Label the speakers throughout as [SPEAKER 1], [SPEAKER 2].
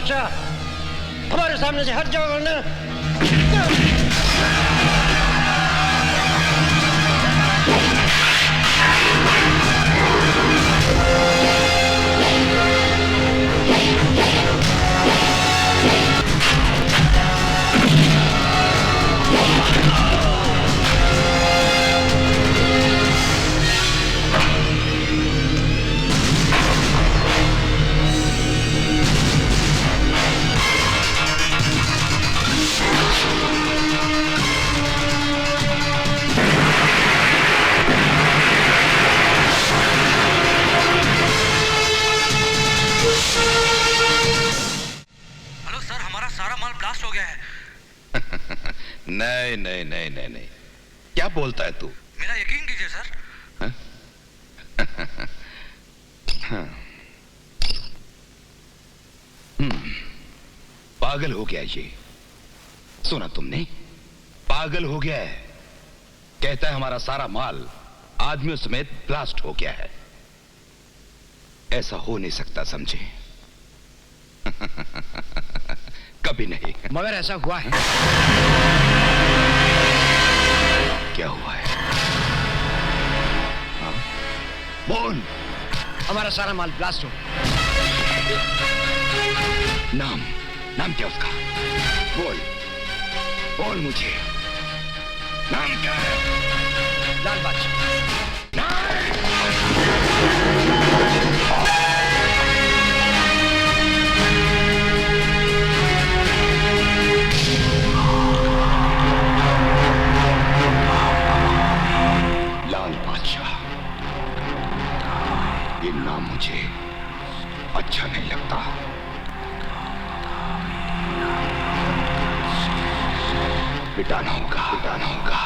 [SPEAKER 1] बादशाह, हमारे सामने से हट जाओ वरना।
[SPEAKER 2] नहीं नहीं नहीं नहीं नहीं, क्या बोलता है तू?
[SPEAKER 3] मेरा यकीन कीजिए सर।
[SPEAKER 2] पागल हो गया ये, सुना तुमने? पागल हो गया है, कहता है हमारा सारा माल आदमियों समेत ब्लास्ट हो गया है। ऐसा हो नहीं सकता, समझे? कभी नहीं।
[SPEAKER 1] मगर ऐसा हुआ है।
[SPEAKER 2] क्या हुआ है? हाँ? बोल।
[SPEAKER 1] हमारा सारा माल ब्लास्ट हो।
[SPEAKER 2] नाम क्या उसका? बोल बोल मुझे, नाम क्या है?
[SPEAKER 1] लाल बादशाह।
[SPEAKER 2] ये नाम मुझे अच्छा नहीं लगता। पिटाना होगा, पिटाना होगा।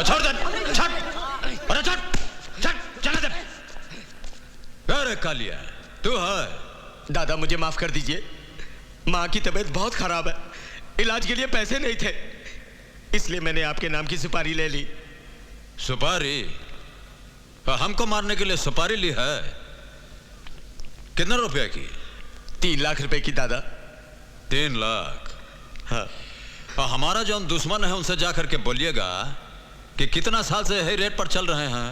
[SPEAKER 3] छोड़ दे, छट, अरे छट, छट, चला दे। अरे कालिया, तू है?
[SPEAKER 4] दादा मुझे माफ कर दीजिए, माँ की तबीयत बहुत खराब है, इलाज के लिए पैसे नहीं थे, इसलिए मैंने आपके नाम की सुपारी ले ली।
[SPEAKER 3] सुपारी? हमको मारने के लिए सुपारी ली है? कितने रुपए की?
[SPEAKER 4] 3 लाख रुपए की दादा।
[SPEAKER 3] 3 लाख?
[SPEAKER 4] हाँ।
[SPEAKER 3] हमारा जो दुश्मन है उनसे जाकर के बोलिएगा कि कितना साल से यही रेट पर चल रहे हैं,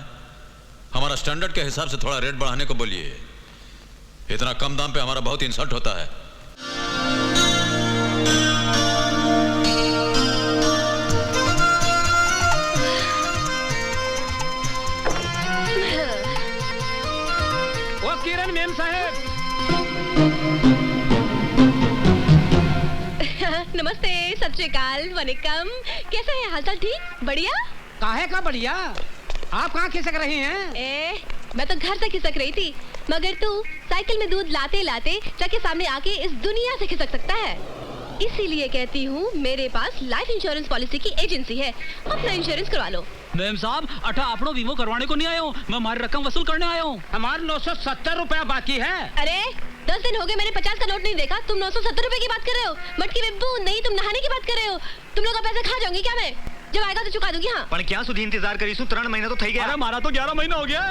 [SPEAKER 3] हमारा स्टैंडर्ड के हिसाब से थोड़ा रेट बढ़ाने को बोलिए। इतना कम दाम पे हमारा बहुत इंसल्ट होता है।
[SPEAKER 1] ओ किरण मेम साहब।
[SPEAKER 5] नमस्ते, सत श्री अकाल, वनिकम। कैसे हैं? हालचाल ठीक? बढ़िया?
[SPEAKER 1] काहे का बढ़िया? आप कहाँ खिसक रही हैं?
[SPEAKER 5] मैं तो घर से खिसक रही थी, मगर तू साइकिल में दूध लाते लाते ट्रक के सामने आके इस दुनिया से खिसक सकता है। इसीलिए कहती हूँ, मेरे पास लाइफ इंश्योरेंस पॉलिसी की एजेंसी है, अपना इंश्योरेंस करवा लो।
[SPEAKER 6] मैम साहब, अठा आपनो वीमो करवाने को नहीं आया हूँ, मैं हमारी रकम वसूल करने आया हूँ।
[SPEAKER 1] हमारे 970 रुपया बाकी है।
[SPEAKER 5] अरे 10 दिन हो गए, मैंने 50 का नोट नहीं देखा, तुम 970 रुपए की बात कर रहे हो? मटकी में बूंद नहीं, तुम नहाने की बात कर रहे हो? तुम लोग का पैसे खा जाऊंगी क्या मैं? जब आएगा तो चुका दूंगी। हाँ,
[SPEAKER 4] पर क्या सुधी इंतजार करीशु, 3 महीना तो थई गया।
[SPEAKER 6] अरे हमारा तो 11 महीना हो गया।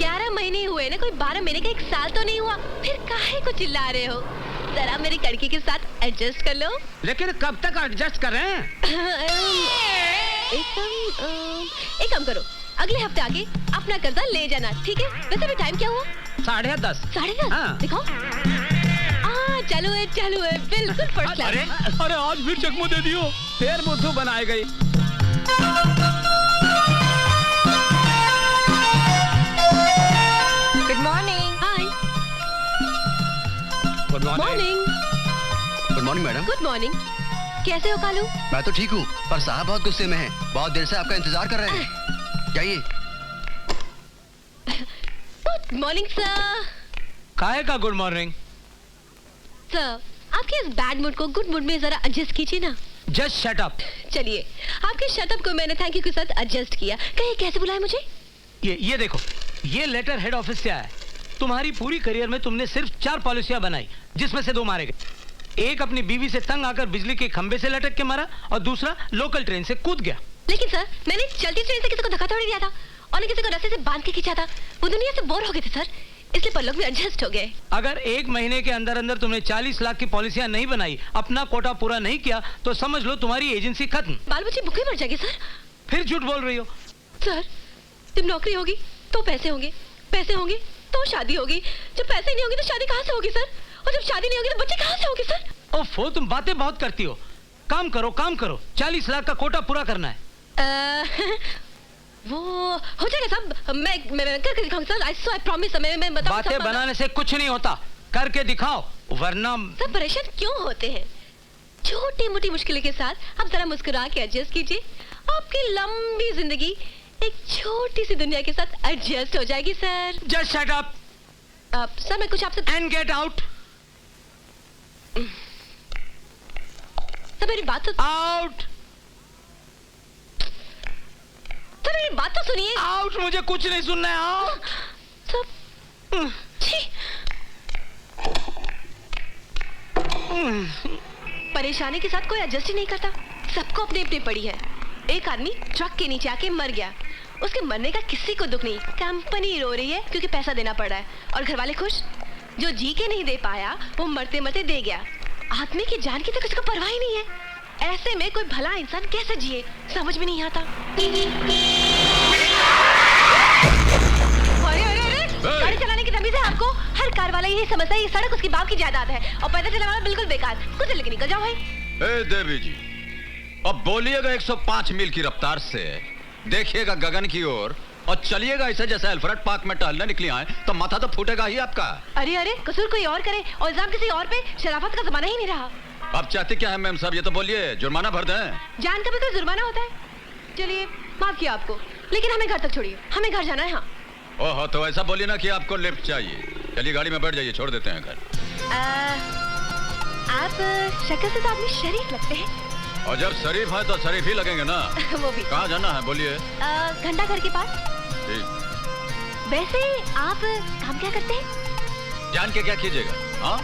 [SPEAKER 5] 11 महीने हुए ना, कोई 12 महीने का 1 साल तो नहीं हुआ, फिर काहे को चिल्ला रहे हो? जरा मेरी कड़की के साथ एडजस्ट कर लो।
[SPEAKER 1] लेकिन कब तक एडजस्ट करें?
[SPEAKER 5] एक काम करो, अगले हफ्ते आके अपना कर्जा ले जाना, ठीक है? वैसे भी टाइम क्या हुआ?
[SPEAKER 1] 10:30।
[SPEAKER 5] 10:30?
[SPEAKER 1] हाँ।
[SPEAKER 5] दिखाओ। चालू है, बिल्कुल फर्स्ट क्लास।
[SPEAKER 6] अरे आज फिर चकमो दे दियो,
[SPEAKER 1] फिर बुद्धू बनाए गई।
[SPEAKER 5] Good morning. Hi.
[SPEAKER 1] Good
[SPEAKER 5] morning.
[SPEAKER 4] Good morning madam.
[SPEAKER 5] Good morning. कैसे हो कालू?
[SPEAKER 4] मैं तो ठीक हूँ, पर साहब बहुत गुस्से में हैं, बहुत देर से आपका इंतजार कर रहे हैं। जाइए।
[SPEAKER 5] Good morning sir.
[SPEAKER 1] काहे का गुड मॉर्निंग?
[SPEAKER 5] सर, आपके इस बैड मूड को गुड मूड में जरा एडजस्ट कीजिए ना।
[SPEAKER 1] Just shut up.
[SPEAKER 5] चलिए, आपके शटअप को मैंने थैंक यू के साथ एडजस्ट किया। कहीं कैसे बुलाया मुझे?
[SPEAKER 1] ये देखो, ये लेटर हेड ऑफिस से आया है। तुम्हारी पूरी करियर में तुमने सिर्फ 4 पॉलिसियां बनाई, जिसमें से 2 मारे गए। एक अपनी बीवी से तंग आकर बिजली के खंबे से लटक के मारा, और दूसरा लोकल ट्रेन से कूद गया।
[SPEAKER 5] लेकिन सर, मैंने चलती ट्रेन से किसी को धक्का थोड़ी दिया था, और न किसी को रस्से से बांध के खींचा था। वो दुनिया से बोर हो गए थे सर, इसलिए पल्लव भी एडजस्ट हो गए।
[SPEAKER 1] अगर 1 महीने के अंदर अंदर तुमने 40 लाख की पॉलिसियां नहीं बनाई, अपना कोटा पूरा नहीं किया, तो समझ लो तुम्हारी एजेंसी खत्म।
[SPEAKER 5] बाल बच्चे भूखे मर जाएंगे सर।
[SPEAKER 1] फिर झूठ बोल रही हो।
[SPEAKER 5] सर जब नौकरी होगी तो पैसे होंगे, पैसे होंगे तो शादी होगी, जब पैसे नहीं होंगे तो शादी कहाँ से होगी सर, और जब शादी नहीं होगी तो बच्चे कहाँ से होंगे सर।
[SPEAKER 1] ओफो, तुम बातें बहुत करती हो। काम करो, काम करो। 40 लाख का कोटा पूरा करना है।
[SPEAKER 5] वो हो जाएगा साहब, मैं करके दिखाऊंगा सर। I promise. मैं बताऊं
[SPEAKER 1] बातें बनाने से कुछ नहीं होता, करके दिखाओ, वरना।
[SPEAKER 5] सब परेशान क्यों होते हैं? छोटी मोटी मुश्किलों के साथ आप जरा मुस्कुरा के एडजस्ट कीजिए, आपकी लंबी जिंदगी एक छोटी सी दुनिया के साथ एडजस्ट हो जाएगी sir.
[SPEAKER 1] Just shut up.
[SPEAKER 5] Sir मैं कुछ आपसे
[SPEAKER 1] एंड गेट आउट।
[SPEAKER 5] सर मेरी बात तो
[SPEAKER 1] आउट।
[SPEAKER 5] सर मेरी बात तो सुनिए।
[SPEAKER 1] आउट। मुझे कुछ नहीं सुनना है। आउट।
[SPEAKER 5] सब छी। परेशानी के साथ कोई एडजस्ट ही नहीं करता, सबको अपनी अपनी पड़ी है। एक आदमी ट्रक के नीचे आके मर गया, उसके मरने का किसी को दुख नहीं, कंपनी रो रही है क्योंकि पैसा देना पड़ रहा है, और घर वाले खुश। जो जी के नहीं दे पाया वो मरते मरते दे गया। आदमी की जान की तो किसी को परवाह ही नहीं है। ऐसे में कोई भला इंसान कैसे जिए, समझ में नहीं आता। अरे अरे अरे, गाड़ी चलाने की तमीज है आपको? हर कार वाला यही समझता है ये सड़क उसकी बाप की जायदाद है, और पैदल चलने वाला बिल्कुल बेकार। कुछ लेके निकल जाओ भाई।
[SPEAKER 3] ए देवी जी, अब बोलिएगा 105 मील की रफ्तार से, देखिएगा गगन की ओर, और चलिएगा ऐसे जैसे अल्फ्रेड पार्क में टहलने निकली आए, तो माथा तो फूटेगा ही आपका।
[SPEAKER 5] अरे अरे, कसूर कोई और करे और इल्जाम किसी और पे, शराफत का जमाना ही नहीं रहा।
[SPEAKER 3] अब चाहते क्या है मैम साहब, ये तो बोलिए, जुर्माना भर दें?
[SPEAKER 5] जान का भी कोई जुर्माना होता है? चलिए माफ किया आपको, लेकिन हमें घर तक छोड़िए, हमें घर जाना है। हाँ।
[SPEAKER 3] ओहो, तो ऐसा बोलिए ना कि आपको लिफ्ट चाहिए। चलिए गाड़ी में बैठ जाइए, छोड़ देते हैं घर।
[SPEAKER 5] आप शक्ल से तो आदमी शरीफ लगते हैं।
[SPEAKER 3] और जब शरीफ है तो शरीफ ही लगेंगे ना।
[SPEAKER 5] वो भी।
[SPEAKER 3] कहाँ जाना है बोलिए?
[SPEAKER 5] घंटा घर के पास।
[SPEAKER 3] ठीक।
[SPEAKER 5] वैसे आप काम क्या करते हैं?
[SPEAKER 3] जान के क्या कीजिएगा? हाँ?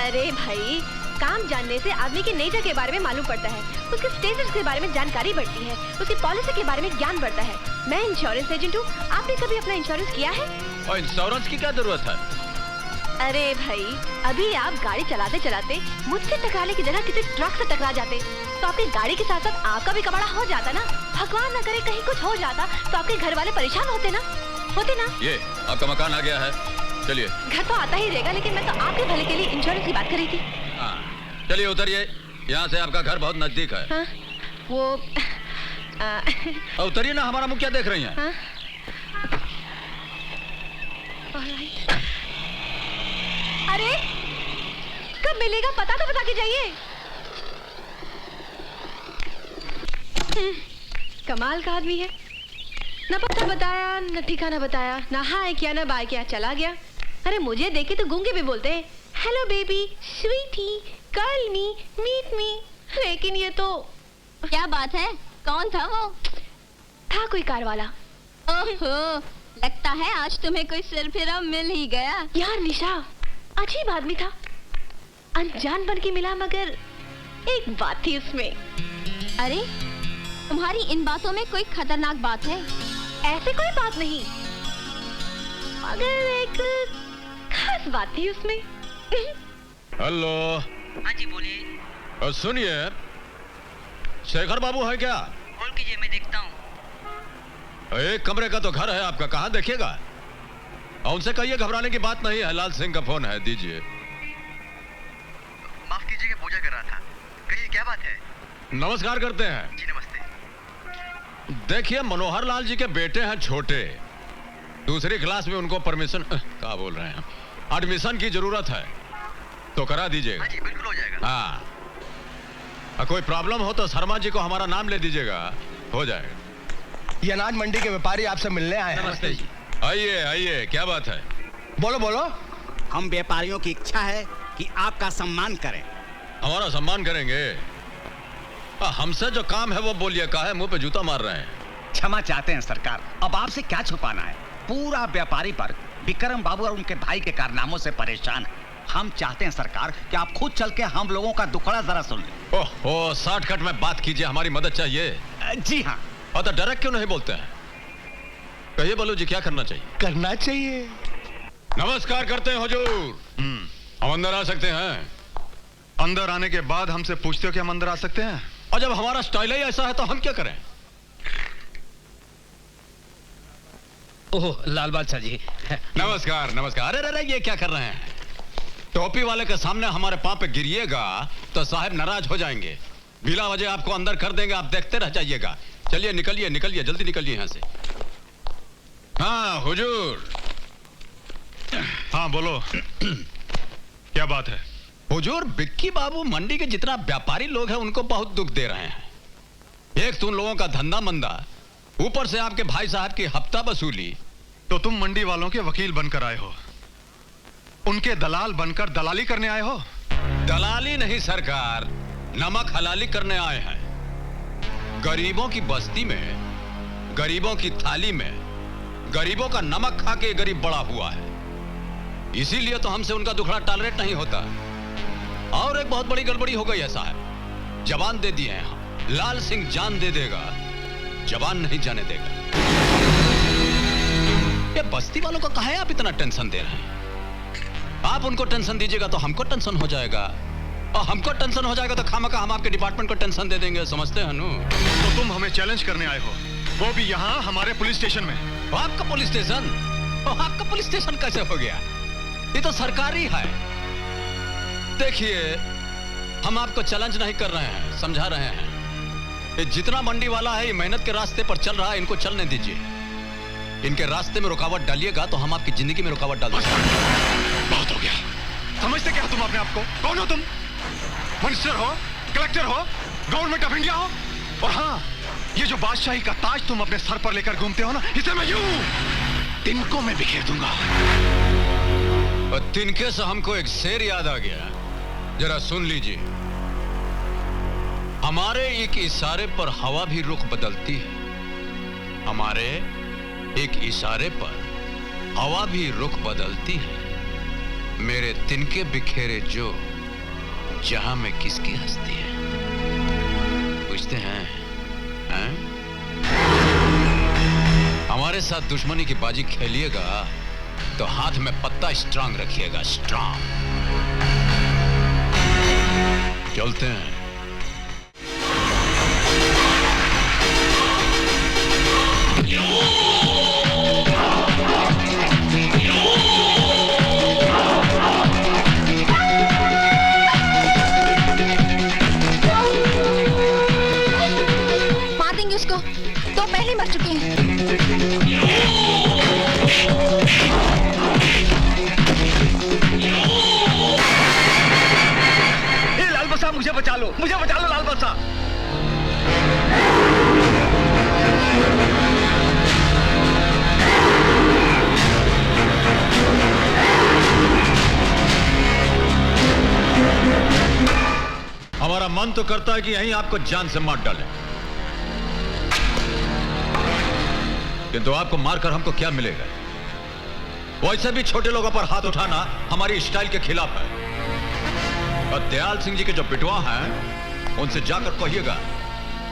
[SPEAKER 5] अरे भाई, काम जानने से आदमी की नेचर के बारे में मालूम पड़ता है, उसके स्टेटस के बारे में जानकारी बढ़ती है, उसकी पॉलिसी के बारे में ज्ञान बढ़ता है। मैं इंश्योरेंस एजेंट हूँ, आपने कभी अपना इंश्योरेंस किया है?
[SPEAKER 3] और इंश्योरेंस की क्या जरूरत है?
[SPEAKER 5] अरे भाई, अभी आप गाड़ी चलाते चलाते मुझसे टकराने की जगह किसी ट्रक से टकरा जाते, तो आपकी गाड़ी के साथ साथ आपका भी कबाड़ा हो जाता ना। भगवान न करे कहीं कुछ हो जाता तो आपके घर वाले परेशान होते ना।
[SPEAKER 3] ये आपका मकान आ गया है, चलिए।
[SPEAKER 5] घर तो आता ही रहेगा, लेकिन मैं तो आपके भले के लिए इंश्योरेंस की बात कर रही थी।
[SPEAKER 3] हाँ, चलिए उतरिए, यहाँ से आपका घर बहुत नजदीक है।
[SPEAKER 5] हाँ, वो
[SPEAKER 3] उतरिए ना, हमारा मुंह क्या देख रही हैं?
[SPEAKER 5] हाँ? अरे कब मिलेगा पता तो बता के जाइए। कमाल का आदमी है, न पता बताया न ठिकाना बताया, ना हाय किया ना बाय किया, चला गया। अरे मुझे देखे तो गूंगे भी बोलते हैं, hello baby, sweetie, call me, meet me. लेकिन ये तो
[SPEAKER 7] क्या बात है? कौन था वो?
[SPEAKER 5] था कोई कार वाला।
[SPEAKER 7] ओहो, लगता है आज तुम्हें कोई सिरफिरा मिल ही गया।
[SPEAKER 5] यार निशा, अजीब आदमी था, अनजान बन के मिला, मगर एक बात थी उसमें।
[SPEAKER 7] अरे तुम्हारी इन बातों में कोई खतरनाक बात है?
[SPEAKER 5] ऐसे कोई बात नहीं, मगर एक खास बात थी उसमें।
[SPEAKER 3] हेलो।
[SPEAKER 8] हाँ जी बोलिए।
[SPEAKER 3] सुनिए, शेखर बाबू है क्या?
[SPEAKER 8] कॉल कीजिए, मैं देखता हूँ।
[SPEAKER 3] एक कमरे का तो घर है आपका, कहाँ देखेगा? उनसे कहिए घबराने की बात नहीं है, लाल सिंह का फोन है, दीजिए।
[SPEAKER 8] माफ कीजिएगा, पूजा कर रहा था। कहिए क्या बात है?
[SPEAKER 3] नमस्कार करते हैं।
[SPEAKER 8] जी नमस्ते।
[SPEAKER 3] देखिए, मनोहर लाल जी के बेटे हैं छोटे, दूसरी क्लास में, उनको परमिशन क्या बोल रहे हैं, एडमिशन की जरूरत है, तो करा दीजिएगा।
[SPEAKER 8] हाँ जी बिल्कुल हो जाएगा।
[SPEAKER 3] हाँ, कोई प्रॉब्लम हो तो शर्मा जी को हमारा नाम ले दीजिएगा, हो जाएगा।
[SPEAKER 4] ये अनाज मंडी के व्यापारी आपसे मिलने आए हैं।
[SPEAKER 8] नमस्ते जी।
[SPEAKER 3] आइए आइए, क्या बात है?
[SPEAKER 4] बोलो बोलो।
[SPEAKER 9] हम व्यापारियों की इच्छा है कि आपका सम्मान करें।
[SPEAKER 3] हमारा सम्मान करेंगे? हमसे जो काम है वो बोलिए, काहे मुंह पे जूता मार रहे हैं?
[SPEAKER 9] क्षमा चाहते हैं सरकार, अब आपसे क्या छुपाना है, पूरा व्यापारी वर्ग विक्रम बाबू और उनके भाई के कारनामों से परेशान है। हम चाहते हैं सरकार कि आप खुद चल के हम लोगों का दुखड़ा जरा सुन लें।
[SPEAKER 3] ओहो, शॉर्टकट में बात कीजिए, हमारी मदद चाहिए।
[SPEAKER 9] जी हाँ।
[SPEAKER 3] और तो डायरेक्ट क्यों नहीं बोलते हैं? कहिए बलू जी, क्या करना चाहिए?
[SPEAKER 4] करना चाहिए।
[SPEAKER 3] नमस्कार करते हैं हुजूर। हम अंदर आ सकते हैं?
[SPEAKER 10] अंदर आने के बाद हमसे पूछते हो कि हम अंदर आ सकते हैं?
[SPEAKER 3] और जब हमारा स्टाइल ही ऐसा है तो हम क्या करें?
[SPEAKER 1] ओह लाल बादशाह जी।
[SPEAKER 3] नमस्कार नमस्कार। अरे अरे ये क्या कर रहे हैं? टोपी वाले के सामने हमारे पांव पे गिरिएगा तो साहब नाराज हो जाएंगे। बिला वजह आपको अंदर कर देंगे, आप देखते रह जाइएगा। चलिए निकलिए निकलिए, जल्दी निकलिए यहां से। हाँ हुजूर।
[SPEAKER 10] हाँ बोलो। क्या बात है?
[SPEAKER 3] हुजूर, बिक्की बाबू मंडी के जितना व्यापारी लोग हैं उनको बहुत दुख दे रहे हैं। एक तो उन लोगों का धंधा मंदा, ऊपर से आपके भाई साहब की हफ्ता वसूली।
[SPEAKER 10] तो तुम मंडी वालों के वकील बनकर आए हो, उनके दलाल बनकर दलाली करने आए हो?
[SPEAKER 3] दलाली नहीं सरकार, नमक हलाली करने आए हैं। गरीबों की बस्ती में, गरीबों की थाली में, गरीबों का नमक खा के गरीब बड़ा हुआ है। इसीलिए तो हमसे उनका दुखड़ा टॉलरेट नहीं होता। और एक बहुत बड़ी गड़बड़ी हो गई है साहब। जवान दे दिए हैं हम, लाल सिंह जान दे देगा, जवान नहीं जाने देगा। ये बस्ती वालों को कहा है आप इतना टेंशन दे रहे हैं? आप उनको टेंशन दीजिएगा तो हमको टेंशन हो जाएगा, और हमको टेंशन हो जाएगा तो खामखा हम आपके डिपार्टमेंट को टेंशन दे देंगे। समझते हैं नु?
[SPEAKER 10] तो तुम हमें चैलेंज करने आए हो, वो भी यहाँ हमारे पुलिस स्टेशन में।
[SPEAKER 3] आपका पुलिस स्टेशन? आपका पुलिस स्टेशन कैसे हो गया? ये तो सरकारी है। देखिए, हम आपको चैलेंज नहीं कर रहे हैं, समझा रहे हैं। ये जितना मंडी वाला है ये मेहनत के रास्ते पर चल रहा है, इनको चलने दीजिए। इनके रास्ते में रुकावट डालिएगा तो हम आपकी जिंदगी में रुकावट डाल देंगे।
[SPEAKER 10] बहुत हो गया। समझते क्या तुम अपने आप को? कौन हो तुम? मिनिस्टर हो, कलेक्टर हो, गवर्नमेंट ऑफ इंडिया हो? और हाँ, ये जो बादशाही का ताज तुम अपने सर पर लेकर घूमते हो ना, इसे मैं यूं तिनकों में बिखेर दूंगा।
[SPEAKER 3] और तिनके से हमको एक शेर याद आ गया, जरा सुन लीजिए। हमारे एक इशारे पर हवा भी रुख बदलती है, हमारे एक इशारे पर हवा भी रुख बदलती है। मेरे तिनके बिखेरे जो जहां में किसकी हस्ती है? पूछते हैं, हैं? हमारे साथ दुश्मनी की बाजी खेलिएगा तो हाथ में पत्ता स्ट्रांग रखिएगा, स्ट्रांग। चलते हैं।
[SPEAKER 7] मार देंगे उसको, तो पहले मर चुके हैं।
[SPEAKER 4] लाल बसा, मुझे बचा लो, मुझे बचा लो लाल बसा।
[SPEAKER 3] हमारा मन तो करता है कि यहीं आपको जान से मार डालें, किंतु आपको मारकर हमको क्या मिलेगा? वैसे भी छोटे लोगों पर हाथ उठाना हमारी स्टाइल के खिलाफ है। और दयाल सिंह जी के जो बिटवा हैं, उनसे जाकर कहिएगा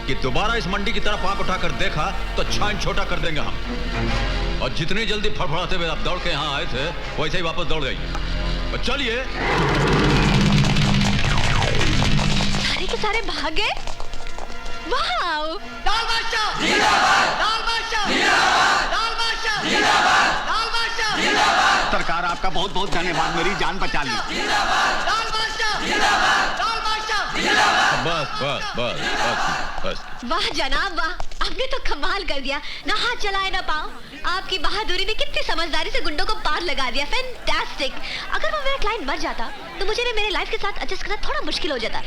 [SPEAKER 3] कि दोबारा इस मंडी की तरफ आंख उठाकर देखा तो छान छोटा कर देंगे हम। और जितनी जल्दी फड़फड़ाते हुए आप दौड़ के यहां आए थे, वैसे ही वापस दौड़ जाइए। और चलिए।
[SPEAKER 5] सारे के सारे भाग गए। वाह!
[SPEAKER 4] लाल बादशाह जिंदाबाद! लाल बादशाह जिंदाबाद! लाल बादशाह जिंदाबाद! लाल बादशाह जिंदाबाद!
[SPEAKER 9] सरकार आपका बहुत बहुत धन्यवाद, मेरी जान बचा ली।
[SPEAKER 4] जिंदाबाद! लाल बादशाह जिंदाबाद! लाल बादशाह जिंदाबाद!
[SPEAKER 3] बस बस बस बस बस।
[SPEAKER 5] वाह जनाब वाह, आपने तो कमाल कर दिया। ना हाथ चलाए ना पाँव। आपकी बहादुरी ने कितनी समझदारी से गुंडों को पार लगा दिया। फैंटास्टिक। अगर वो मेरा क्लाइंट मर जाता तो मुझे भी मेरे लाइफ के साथ एडजस्ट करना थोड़ा मुश्किल हो जाता।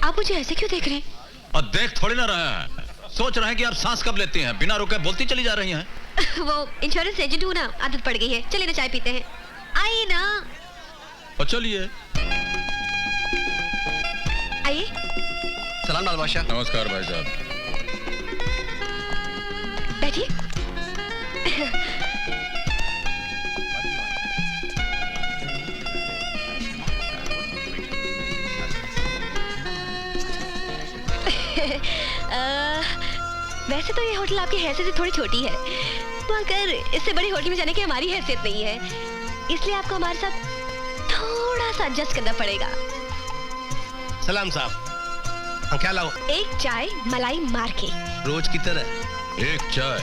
[SPEAKER 5] आप मुझे ऐसे क्यों देख रहे हैं?
[SPEAKER 3] और देख थोड़ी ना रहे हैं, सोच रहे हैं कि आप सांस कब लेती हैं, बिना रुके बोलती चली जा रही हैं।
[SPEAKER 5] वो इंश्योरेंस एजेंट हूँ ना, आदत पड़ गई है। चलिए ना चाय पीते हैं। आइए ना।
[SPEAKER 3] और चलिए।
[SPEAKER 5] आइए।
[SPEAKER 4] सलाम लाल बादशाह।
[SPEAKER 3] नमस्कार भाई साहब।
[SPEAKER 5] बैठिए। वैसे तो ये होटल आपकी हैसियत से थोड़ी छोटी है, मगर इससे बड़ी होटल में जाने की हमारी हैसियत नहीं है, इसलिए आपको हमारे साथ थोड़ा सा एडजस्ट करना पड़ेगा।
[SPEAKER 4] सलाम साहब, हाँ क्या लाओ?
[SPEAKER 5] एक चाय मलाई मार के।
[SPEAKER 4] रोज की तरह।
[SPEAKER 3] एक चाय।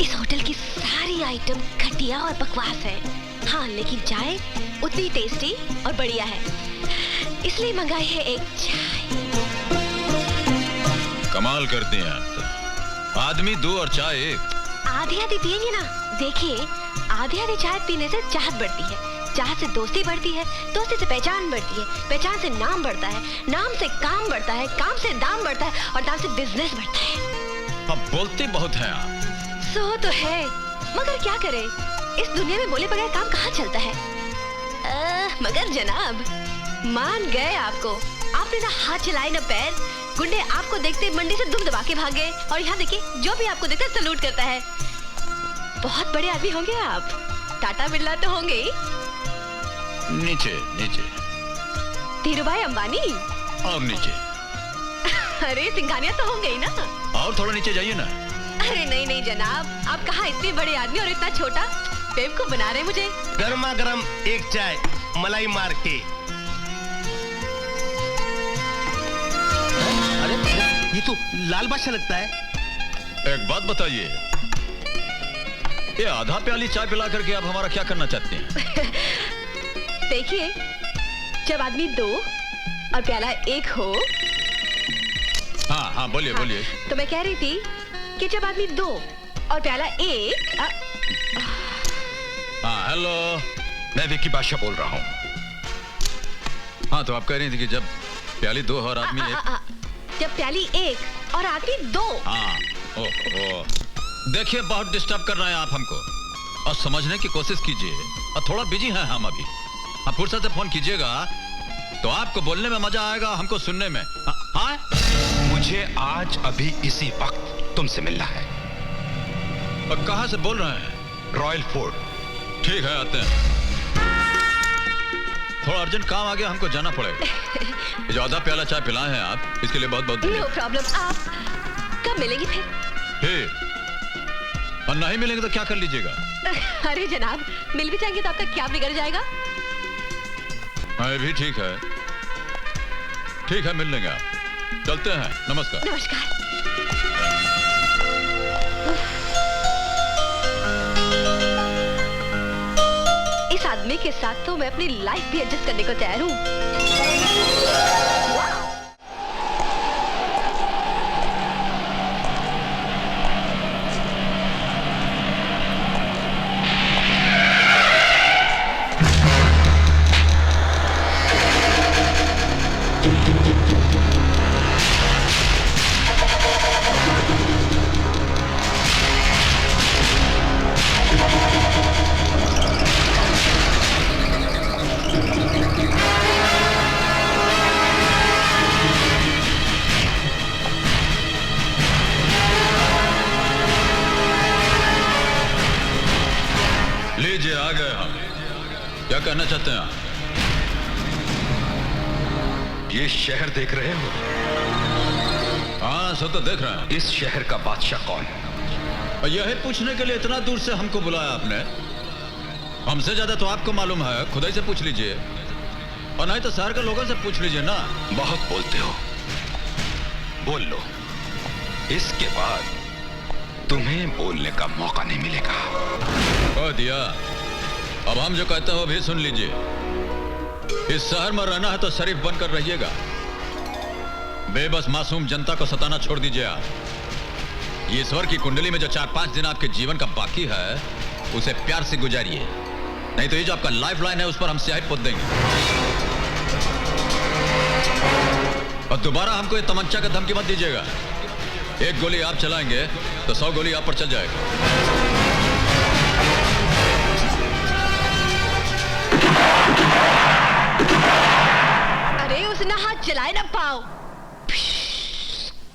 [SPEAKER 5] इस होटल की सारी आइटम घटिया और बकवास है, हाँ लेकिन चाय उतनी टेस्टी और बढ़िया है, इसलिए मंगाई है एक चाय।
[SPEAKER 3] कमाल करती हैं आप तो। आदमी दो और चाय एक।
[SPEAKER 5] आधी आधी पिएंगे ना, देखिए आधी आधी चाय पीने से चाहत बढ़ती है, चाहत से दोस्ती बढ़ती है, दोस्ती से पहचान बढ़ती है, पहचान से नाम बढ़ता है, नाम से काम बढ़ता है, काम से दाम बढ़ता है और दाम से बिजनेस बढ़ता है।
[SPEAKER 3] अब बोलते बहुत हैं आप।
[SPEAKER 5] सो तो है, मगर क्या करें, इस दुनिया में बोले बगैर काम कहाँ चलता है। मगर जनाब मान गए आपको, आपने ना हाथ चलाए ना पैर, गुंडे आपको देखते मंडी से दुम दबा के भाग गए और यहाँ देखिए जो भी आपको देखता सलूट करता है। बहुत बड़े आदमी होंगे आप, टाटा बिरला तो होंगे ही।
[SPEAKER 3] नीचे नीचे।
[SPEAKER 5] धीरूभाई अंबानी।
[SPEAKER 3] और नीचे।
[SPEAKER 5] अरे सिंघानिया तो होंगे ही ना।
[SPEAKER 3] और थोड़ा नीचे जाइए ना।
[SPEAKER 5] अरे नहीं नहीं जनाब, आप कहाँ इतने बड़े आदमी और इतना छोटा, बेवकूफ बना रहे मुझे।
[SPEAKER 4] गर्मा गर्म एक चाय मलाई मार के। अरे ये तो लाल बादशाह लगता है।
[SPEAKER 3] एक बात बताइए, ये आधा प्याली चाय पिला करके आप हमारा क्या करना चाहते हैं?
[SPEAKER 5] देखिए, जब आदमी दो और प्याला एक हो।
[SPEAKER 3] हाँ हाँ बोलिए बोलिए।
[SPEAKER 5] तो मैं कह रही थी कि जब आदमी दो और प्याला एक।
[SPEAKER 3] हाँ हेलो,
[SPEAKER 2] मैं विक्की बादशाह बोल रहा हूँ।
[SPEAKER 3] हाँ तो आप कह रही थी कि जब प्याली दो और आदमी एक।
[SPEAKER 5] जब प्याली एक और आदमी दो।
[SPEAKER 3] हाँ ओह देखिए, बहुत डिस्टर्ब कर रहे हैं आप हमको, और समझने की कोशिश कीजिए, और थोड़ा बिजी हैं हम अभी। आप फुर्सत से फोन कीजिएगा तो आपको बोलने में मजा आएगा, हमको सुनने में। हाँ
[SPEAKER 2] मुझे आज अभी इसी वक्त तुमसे मिलना है।
[SPEAKER 3] और कहाँ से बोल रहे हैं?
[SPEAKER 2] Royal fort.
[SPEAKER 3] ठीक है आते हैं। थोड़ा अर्जेंट काम आ गया, हमको जाना पड़ेगा। ये जो आधा प्याला चाय पिलाए हैं आप, इसके लिए बहुत बहुत
[SPEAKER 5] नो प्रॉब्लम। आप कब मिलेंगे फिर?
[SPEAKER 3] ठीक, और नहीं मिलेंगे तो क्या कर लीजिएगा?
[SPEAKER 5] अरे जनाब, मिल भी जाएंगे तो आपका क्या बिगड़ जाएगा?
[SPEAKER 3] हाँ भी ठीक है, ठीक है मिल लेंगे आप। चलते हैं, नमस्कार।
[SPEAKER 5] नमस्कार। इस आदमी के साथ तो मैं अपनी लाइफ भी एडजस्ट करने को तैयार हूँ।
[SPEAKER 3] लीजिए आ गए हम। क्या कहना चाहते हैं आप?
[SPEAKER 2] ये शहर देख रहे हो?
[SPEAKER 3] हाँ सब तो देख रहे हैं।
[SPEAKER 2] इस शहर का बादशाह कौन है?
[SPEAKER 3] और यही पूछने के लिए इतना दूर से हमको बुलाया आपने? हमसे ज्यादा तो आपको मालूम है, खुद ही से पूछ लीजिए, और नहीं तो शहर के लोगों से पूछ लीजिए ना।
[SPEAKER 2] बहुत बोलते हो, बोल लो। इसके बाद तुम्हें बोलने का मौका नहीं मिलेगा।
[SPEAKER 3] कह दिया। अब हम जो कहते हैं वो भी सुन लीजिए। इस शहर में रहना है तो शरीफ बनकर रहिएगा, बेबस मासूम जनता को सताना छोड़ दीजिए आप। ईश्वर की कुंडली में जो 4-5 दिन आपके जीवन का बाकी है, उसे प्यार से गुजारिए, नहीं तो ये जो आपका लाइफ लाइन है उस पर हम स्याही पोत देंगे। और दोबारा हमको ये तमंचा का धमकी मत दीजिएगा। एक गोली आप चलाएंगे तो 100 गोली आप पर चल जाएगा।
[SPEAKER 5] अरे उसने हाथ चलाए ना पाओ।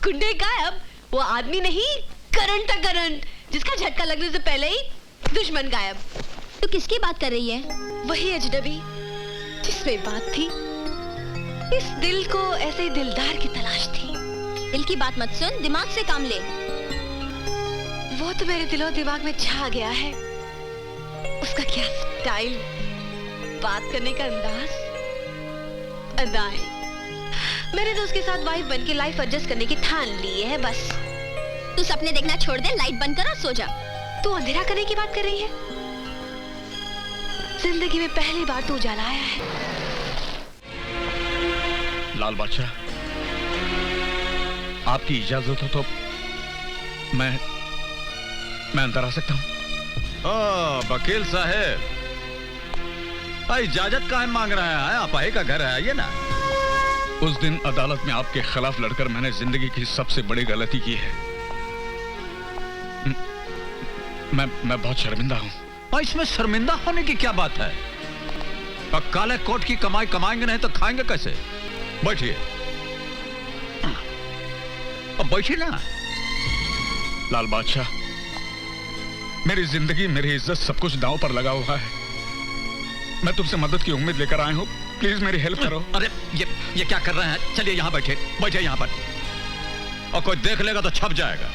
[SPEAKER 5] गुंडे गायब, वो आदमी नहीं, करंट है करंट, जिसका झटका लगने से पहले ही दुश्मन गायब।
[SPEAKER 7] तो किसकी बात कर रही है?
[SPEAKER 5] वही अजनबी जिसमें बात थी इस दिल को ऐसे दिलदार की तलाश थी।
[SPEAKER 7] दिल की बात मत सुन, दिमाग से काम ले।
[SPEAKER 5] वो तो मेरे दिलो दिमाग में छा गया है। उसका क्या स्टाइल, बात करने का अंदाज, अदाएं। मैंने तो उसके साथ वाइफ बन के लाइफ एडजस्ट करने की ठान ली है बस।
[SPEAKER 7] तू सपने देखना छोड़ दे, लाइट बंद कर और सो जा।
[SPEAKER 5] तू अंधेरा करने की बात कर रही है? जिंदगी में पहली बार तू उजाला आया है।
[SPEAKER 10] लाल बादशाह, आपकी इजाजत हो तो मैं अंदर आ सकता हूं?
[SPEAKER 3] वकील साहब, इजाजत काहे मांग रहे हैं? आप ही का घर है ये ना।
[SPEAKER 10] उस दिन अदालत में आपके खिलाफ लड़कर मैंने जिंदगी की सबसे बड़ी गलती की है। मैं बहुत शर्मिंदा हूं।
[SPEAKER 3] और इसमें शर्मिंदा होने की क्या बात है? और काले कोट की कमाई कमाएंगे नहीं तो खाएंगे कैसे? बैठिए, अब बैठिए ना।
[SPEAKER 10] लाल बादशाह, मेरी जिंदगी, मेरी इज्जत, सब कुछ दांव पर लगा हुआ है। मैं तुमसे मदद की उम्मीद लेकर आया हूं, प्लीज मेरी हेल्प करो।
[SPEAKER 3] अरे ये क्या कर रहे हैं? चलिए यहाँ बैठिए, बैठिए यहाँ पर। और कोई देख लेगा तो छप जाएगा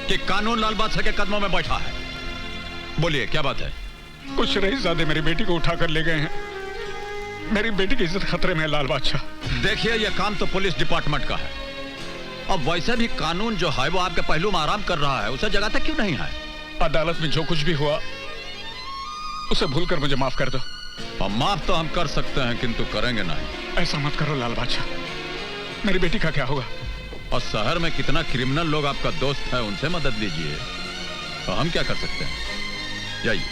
[SPEAKER 3] कि कानून लाल बादशाह के कदमों में बैठा है। बोलिए क्या बात है?
[SPEAKER 10] कुछ रईसज़ादे मेरी बेटी को उठाकर ले गए हैं। मेरी बेटी की इज्जत खतरे में है लाल बादशाह।
[SPEAKER 3] देखिए, यह काम तो पुलिस डिपार्टमेंट का है। अब वैसे भी कानून जो है वो आपके पहलू में आराम कर रहा है, उसे जगाता क्यों नहीं है?
[SPEAKER 10] अदालत में जो कुछ भी हुआ उसे भूलकर मुझे माफ कर दो।
[SPEAKER 3] और माफ तो हम कर सकते हैं, किंतु करेंगे नहीं।
[SPEAKER 10] ऐसा मत करो लाल बादशाह, मेरी बेटी का क्या होगा?
[SPEAKER 3] और शहर में कितना क्रिमिनल लोग आपका दोस्त है, उनसे मदद लीजिए। तो हम क्या कर सकते हैं? जाइए।